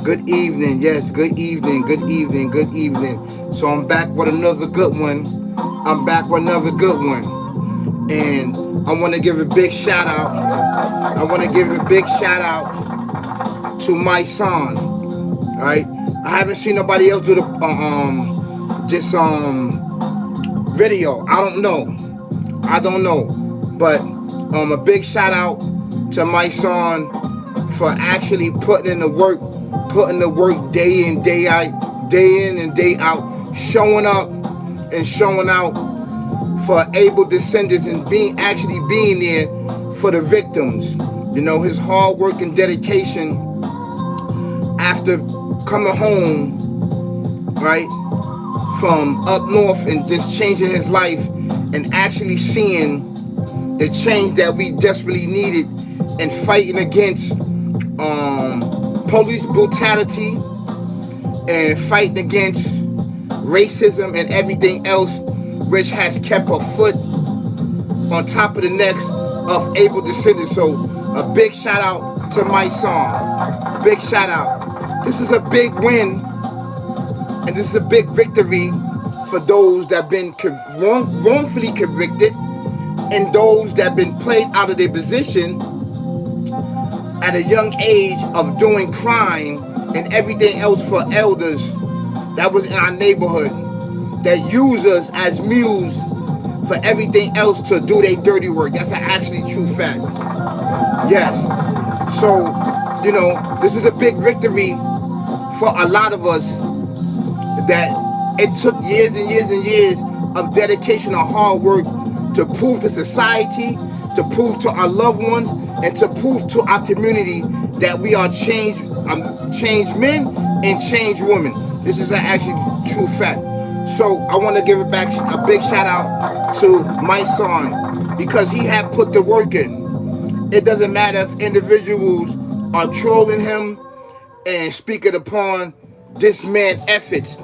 Good evening. Yes, good evening. Good evening. Good evening. So I'm back with another good one. I'm back with another good one. And I want to give a big shout out. I want to give a big shout out to Mysonne. Right? I haven't seen nobody else do the just video. I don't know. I don't know. But a big shout out to Mysonne for actually putting the work day in, day in and day out, showing up and showing out for able descendants and being there for the victims. You know, his hard work and dedication after coming home, right, from up north and just changing his life and actually seeing the change that we desperately needed and fighting against police brutality and fighting against racism and everything else, which has kept a foot on top of the necks of able descendants. So a big shout out to Mysonne. Big shout out. This is a big win and this is a big victory for those that have been wrongfully convicted and those that have been played out of their position at a young age of doing crime and everything else for elders that was in our neighborhood that use us as mules for everything else to do their dirty work. That's an actually true fact. Yes. So, you know, this is a big victory for a lot of us that it took years and years and years of dedication and hard work to prove to society, to prove to our loved ones, and to prove to our community that we are changed men and changed women. This is an actually true fact. So I want to give it back a big shout out to Mysonne because he had put the work in. It doesn't matter if individuals are trolling him and speaking upon this man's efforts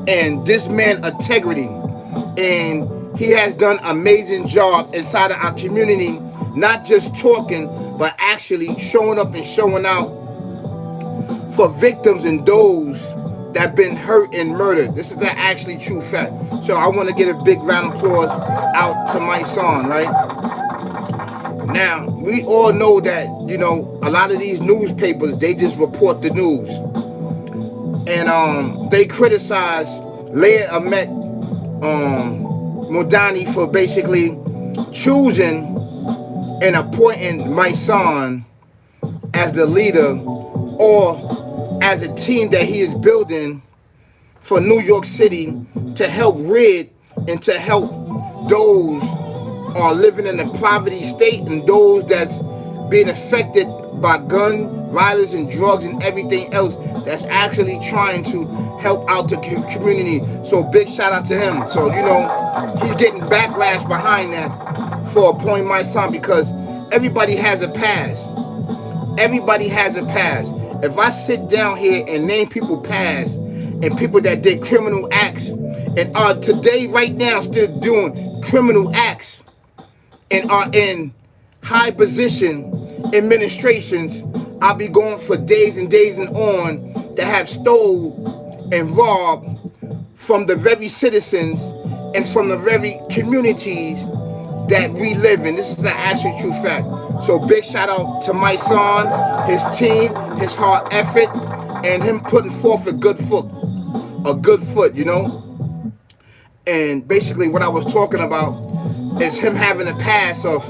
and this man's integrity. And he has done an amazing job inside of our community, not just talking, but actually showing up and showing out for victims and those that have been hurt and murdered. This is an actually true fact. So I want to get a big round of applause out to Mysonne, right? Now, we all know that, you know, a lot of these newspapers, they just report the news. And they criticize Leah Ahmed Mamdani for basically choosing and appointing Mysonne as the leader or as a team that he is building for New York City to help rid and to help those are living in a poverty state and those that's being affected by gun violence and drugs and everything else, that's actually trying to help out the community. So big shout out to him. So, you know, he's getting backlash behind that for appointing Mysonne because everybody has a past. Everybody has a past. If I sit down here and name people past and people that did criminal acts and are today right now still doing criminal acts and are in high position administrations, I'll be going for days and days and on that have stole and robbed from the very citizens and from the very communities that we live in. This is an actual true fact. So big shout out to Mysonne, his team, his hard effort, and him putting forth a good foot, you know? And basically what I was talking about is him having a past of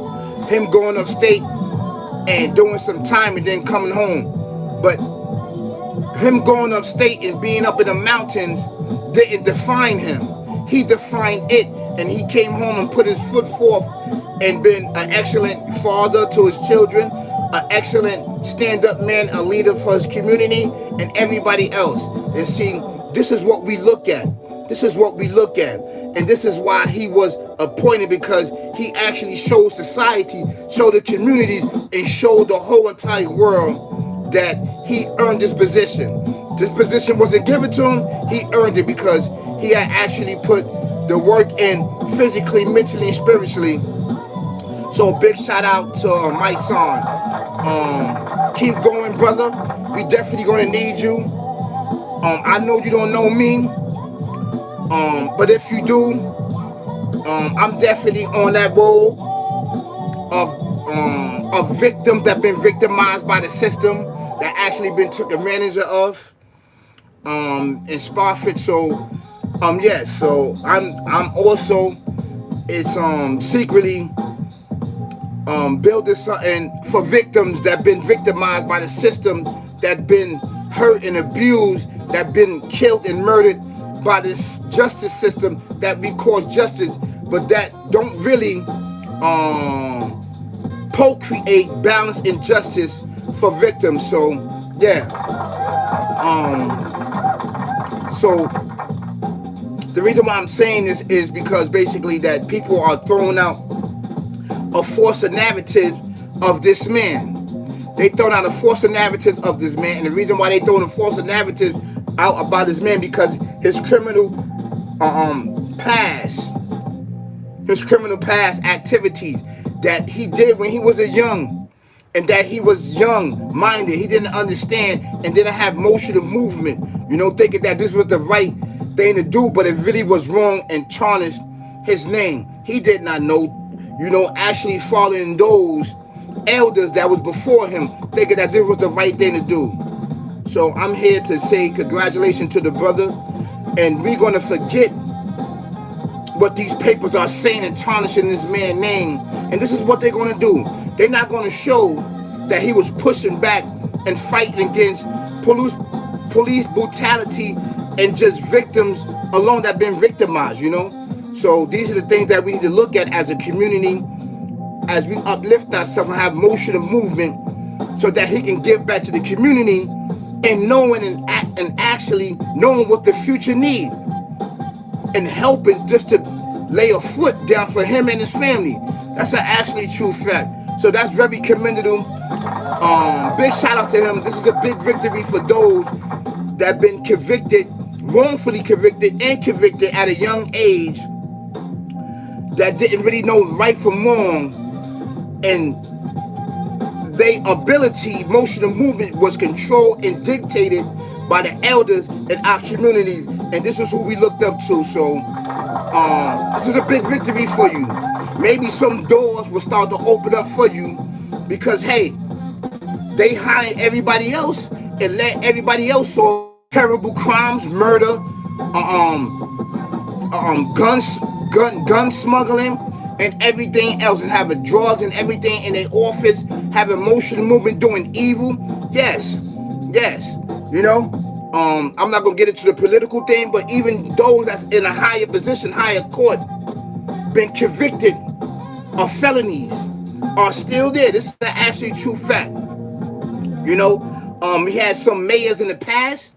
him going upstate and doing some time and then coming home. But him going upstate and being up in the mountains didn't define him. He defined it, and he came home and put his foot forth and been an excellent father to his children, an excellent stand-up man, a leader for his community and everybody else. And see, this is what we look at. This is what we look at. And this is why he was appointed, because he actually showed society, showed the communities, and showed the whole entire world that he earned this position. This position wasn't given to him. He earned it because he had actually put the work in physically, mentally, and spiritually. So big shout out to Mysonne. Keep going, brother. We definitely gonna need you. I know you don't know me, but if you do, I'm definitely on that role of victims that been victimized by the system, that actually been took advantage of, in Spofford. So, yeah. So I'm also, it's secretly building something for victims that been victimized by the system, that been hurt and abused, that been killed and murdered by this justice system that we call justice, but that don't really procreate balance and justice for victims. So yeah, so the reason why I'm saying this is because basically that people are throwing out a false narrative of this man. They throwing out a false narrative of this man, and the reason why they throwing a false narrative out about this man because his criminal past, activities that he did when he was a young, and that he was young minded. He didn't understand and didn't have motion of movement, thinking that this was the right thing to do, but it really was wrong and tarnished his name. He did not know, actually following those elders that was before him, thinking that this was the right thing to do. So I'm here to say congratulations to the brother, and we're going to forget what these papers are saying and tarnishing this man's name. And this is what they're going to do. They're not going to show that he was pushing back and fighting against police brutality and just victims alone that been victimized, So these are the things that we need to look at as a community, as we uplift ourselves and have motion and movement, so that he can give back to the community and knowing and actually knowing what the future needs, and helping just to lay a foot down for him and his family. That's an actually true fact. So that's very commendable. Big shout out to him. This is a big victory for those that have been convicted, wrongfully convicted and convicted at a young age, that didn't really know right from wrong, and their ability, motion and movement was controlled and dictated by the elders in our communities, and this is who we looked up to. So this is a big victory for you. Maybe some doors will start to open up for you, because hey, they hire everybody else and let everybody else solve terrible crimes, murder, gun smuggling, and everything else, and having drugs and everything in their office, having motion and movement, doing evil. Yes. I'm not gonna get into the political thing, but even those that's in a higher position, higher court, been convicted of felonies, are still there. This is an actually true fact. We had some mayors in the past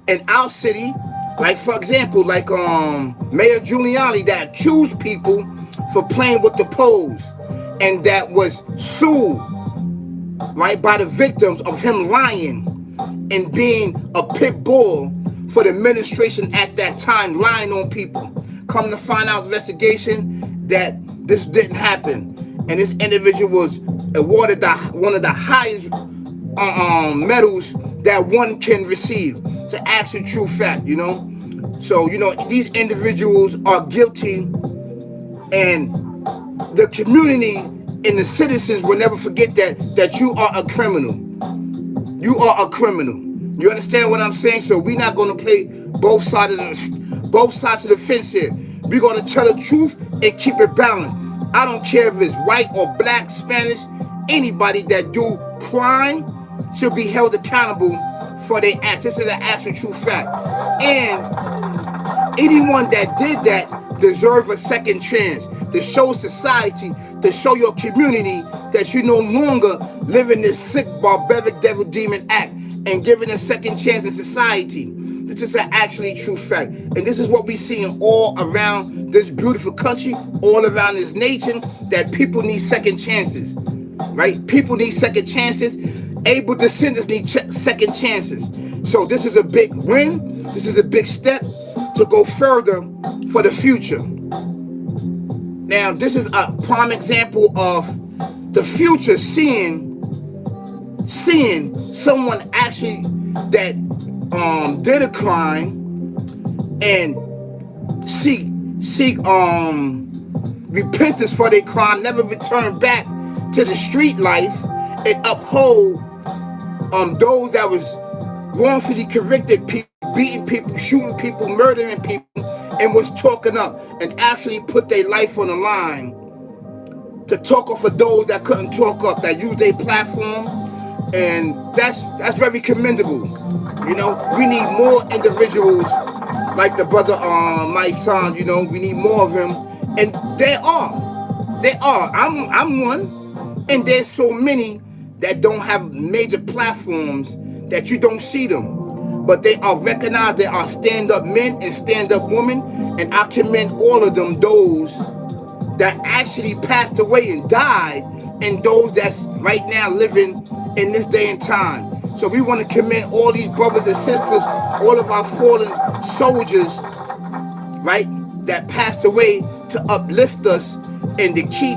in our city, like for example, Mayor Giuliani, that accused people for playing with the polls, and that was sued, right, by the victims of him lying and being a pit bull for the administration at that time, lying on people. Come to find out, investigation, that this didn't happen, and this individual was awarded one of the highest medals that one can receive. It's an actual true fact, So, these individuals are guilty, and the community and the citizens will never forget that you are a criminal. You are a criminal. You understand what I'm saying? So we're not going to play both sides of the fence here. We're going to tell the truth and keep it balanced. I don't care if it's white or black, Spanish, anybody that do crime should be held accountable for their acts. This is an actual true fact. And anyone that did that deserves a second chance to show society, to show your community that you no longer live in this sick, barbaric, devil, demon act, and giving a second chance in society. This is an actually true fact. And this is what we see all around this beautiful country, all around this nation, that people need second chances, right? People need second chances. Able descendants need second chances. So this is a big win. This is a big step to go further for the future. Now, this is a prime example of the future seeing seeing someone actually that did a crime and seek repentance for their crime, never return back to the street life, and uphold those that was wrongfully convicted people, beating people, shooting people, murdering people, and was talking up and actually put their life on the line to talk up for those that couldn't talk up, that used their platform. And that's very commendable. You know, we need more individuals like the brother Mysonne. You know, we need more of them, and there are. I'm one, and there's so many that don't have major platforms that you don't see them, but they are recognized. They are stand-up men and stand-up women, and I commend all of them. Those that actually passed away and died, and those that's right now living in this day and time. So we want to commend all these brothers and sisters, all of our fallen soldiers, right, that passed away to uplift us and to keep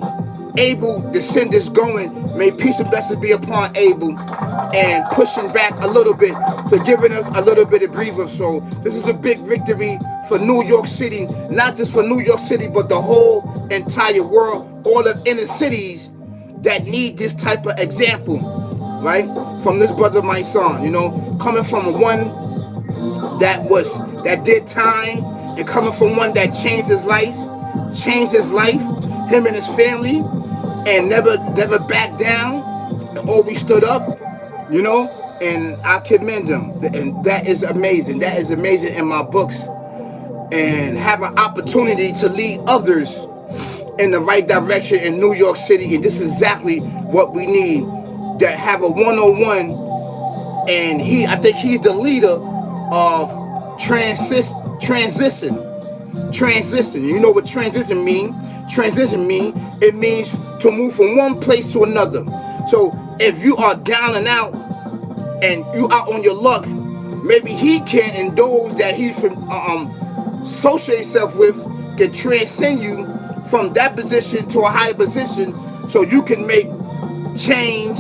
Abel descendants going. May peace and blessings be upon Abel, and pushing back a little bit to giving us a little bit of breather. So this is a big victory for New York City, not just for New York City, but the whole entire world, all of inner cities that need this type of example, right? From this brother Mysonne, you know, coming from one that did time, and coming from one that changed his life, him and his family, and never backed down, and always stood up, you know, and I commend him, and that is amazing. That is amazing in my books, and have an opportunity to lead others in the right direction in New York City, and this is exactly what we need. That have a one-on-one, and I think he's the leader of transition. You know what transition mean? It means to move from one place to another. So if you are down and out and you out on your luck, maybe he can, and those that he's from associate himself with, can transcend you from that position to a higher position, so you can make change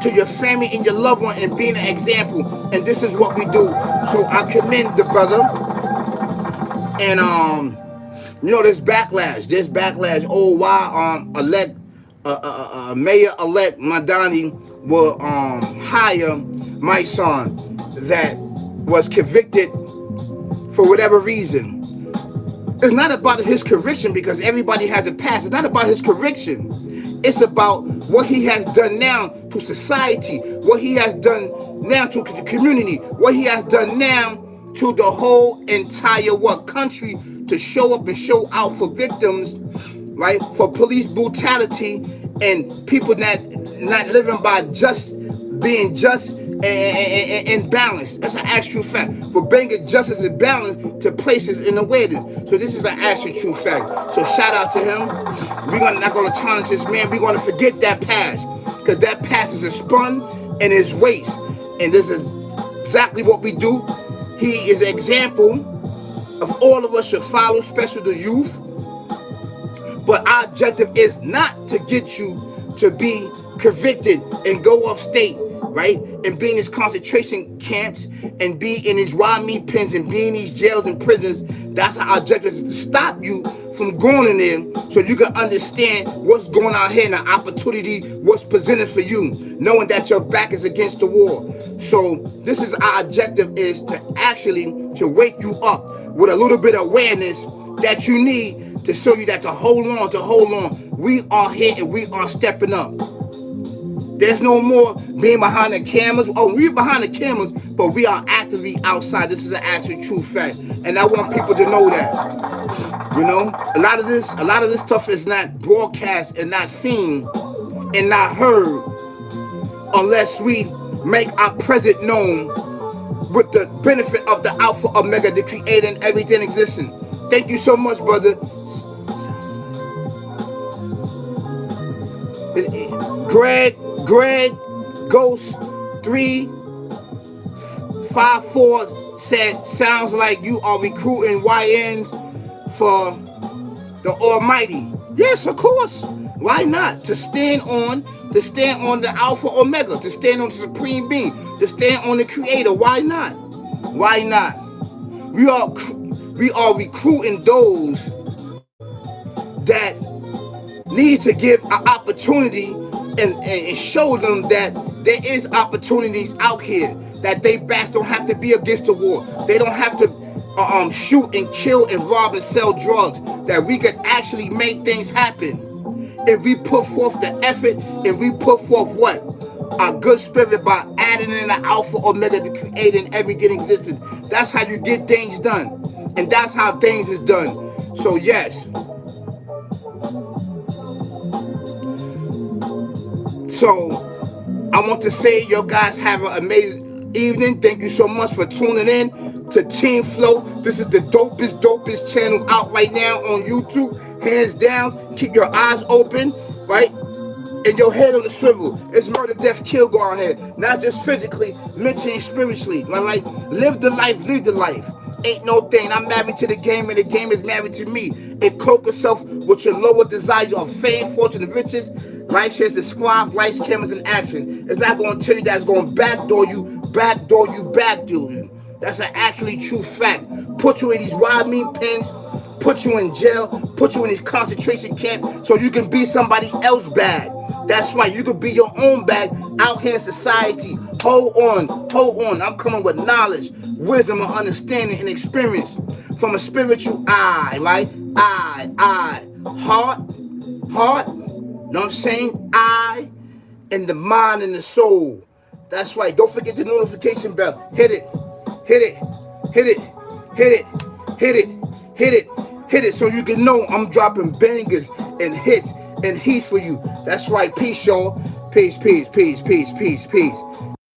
to your family and your loved one and being an example. And this is what we do. So I commend the brother. And you know, there's backlash. Oh, why Mayor-elect Mamdani will hire Mysonne that was convicted for whatever reason. It's not about his conviction, because everybody has a past. It's not about his conviction. It's about what he has done now to society, what he has done now to the community, what he has done now to the whole entire country, to show up and show out for victims, right? For police brutality and people not living by being just and balanced. That's an actual fact. For bringing justice and balance to places in awareness. So this is an actual true fact. So shout out to him. We're not going to tarnish this man. We're going to forget that past, because that past is a spun and is waste. And this is exactly what we do. He is an example of all of us should follow, especially the youth. But our objective is not to get you to be convicted and go upstate, right? And be in these concentration camps and be in these wild meat pens and be in these jails and prisons. That's our objective, is to stop you from going in there, so you can understand what's going on here and the opportunity, what's presented for you, knowing that your back is against the wall. So this is our objective, is to actually to wake you up with a little bit of awareness that you need to show you that to hold on. We are here and we are stepping up. There's no more being behind the cameras. Oh, we're behind the cameras, but we are actively outside. This is an actual true fact. And I want people to know that. You know, a lot of this stuff is not broadcast and not seen and not heard unless we make our present known with the benefit of the Alpha Omega, the creator and everything existing. Thank you so much, brother. Greg Ghost 354 said, sounds like you are recruiting YNs for the Almighty. Yes, of course. Why not? To stand on To stand on the Alpha Omega, to stand on the Supreme Being, to stand on the Creator. Why not? Why not? We are recruiting those that needs to give an opportunity and show them that there is opportunities out here, that they backs don't have to be against the war. They don't have to shoot and kill and rob and sell drugs, that we could actually make things happen if we put forth the effort and we put forth what? A good spirit by adding in the Alpha Omega to creating everything existing. That's how you get things done. And that's how things is done. So yes. So I want to say you guys have an amazing evening. Thank you so much for tuning in to Team Flow. This is the dopest channel out right now on YouTube. Hands down. Keep your eyes open, right? And your head on the swivel. It's murder, death, kill going ahead. Not just physically, mentally, and spiritually. Right? Live the life, live the life. Ain't no thing. I'm married to the game and the game is married to me. And cloak yourself with your lower desire of fame, fortune, and riches. Like, share, subscribe, likes, cameras, and action. It's not going to tell you that it's going to backdoor you. That's an actually true fact. Put you in these wild mean pens, put you in jail, put you in this concentration camp so you can be somebody else bad. That's right, you can be your own bad out here in society. Hold on. I'm coming with knowledge, wisdom, and understanding and experience from a spiritual eye, right? Eye, heart, know what I'm saying? Eye, and the mind and the soul. That's right. Don't forget the notification bell. Hit it so you can know I'm dropping bangers and hits and heat for you. That's right. Peace, y'all. Peace.